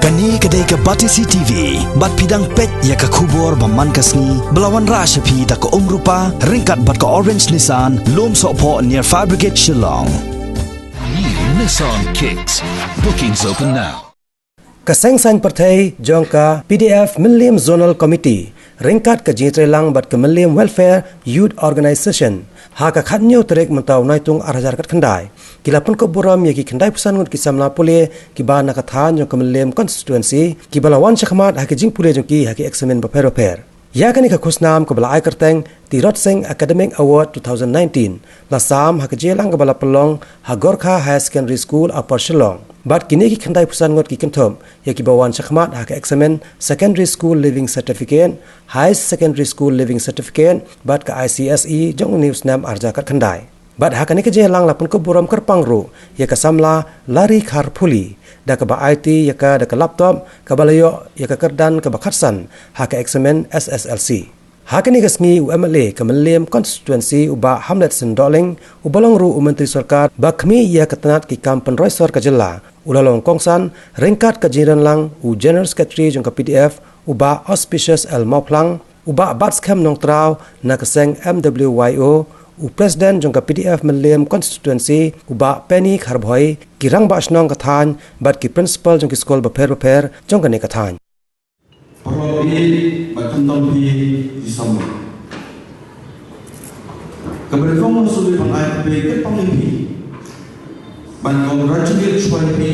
Kani kedai ke Batisi TV, bat pidang pet ya ke kubur baman kasni, belawan rashapi da ke rupa, ringkat bat ke Orange Nissan, lom sokpo near Fire Brigade Shillong. New Nissan Kicks. Bookings open now. Kasengsan Partai Jongka PDF Millennium Zonal Committee ringkat ke Jitrelang bat ke Millennium Welfare Youth Organisation haka khatnyo terek mentau naitung arajar kat kendai kila pun ko buram yaki kendai pusan ngut kisamla pule kiba nakathan jong ke Millennium constituency kibala wan chakhmat haki jing pule jong ki haki examen baper ya kani ka khusnam ke bala ai kerteng ti Rot Singh Academic Award 2019 la sam haki jelang ke bala pelong ha Gorkha High Secondary School Upper Shillong. Bat kini ki kendai pusan ngot ki kentom ya ki bawan chakhmat ha ka examen secondary school living certificate high secondary school living certificate bat ka ICSE jong news nam arja kat kendai bat ha kani ke je lang lapun ko buram kerpang ru ya ka samla lari khar phuli da ka ba IT ya ka da ka laptop ka balayo ya ka kerdan ka ba khatsan ha ka examen SSLC. Hakani gasmi UMLA Millennium constituency uba Hamlet Sendoling ubalong ru Menteri Sarkar bakmi ia ketenat ki kampen Roysor ka jela ulalong kongsan ringkat ka jiran lang u General Secretary jong ka PDF uba Auspicious El Mauplang uba Batskham Nong Trau na kaseng MWYO u President jong ka PDF Millennium constituency uba Penny Kharbhoi kirang ba snong kathan bat ki principal jong ki school baper jong ka ne kathan Probi bertentang di sama. Keberfirman sudah mengajar baik pengimpi. Ban congratulate suami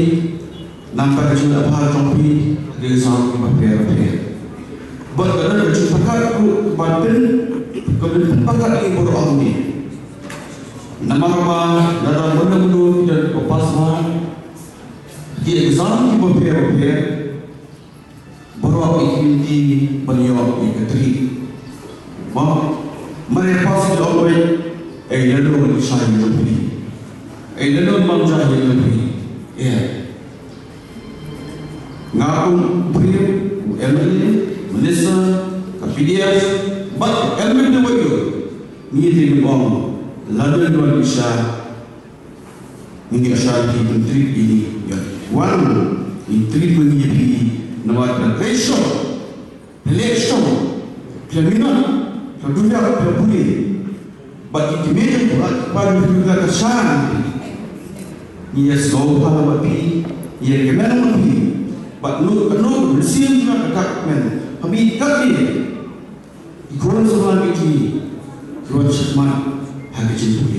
nampak juga apa jompi di sama baper. Berkena berjumpa kau banten keberfirman pakar ini berorang ni. Nama dalam benda-benda dan kepasang di exam baper. Bahawa iklimti beliau ikutri, mereka pasti awal, lalu saya lebih, lalu manja lebih, ngapun beri, MLA, Minister, KPDF, but MLA itu, ni dia bom, lalu luar biasa, ini asal di menteri ini, one, menteri menjadi Nawat election, pemilihan, kedua pemilih. Bagi timnya pada juga kesan. Ia selalu pada bagi, ia kemana bagi. Bagi penuh bersih juga kakmen. Habis kali, ikon sebelah ini, keluar cekman, habis itu.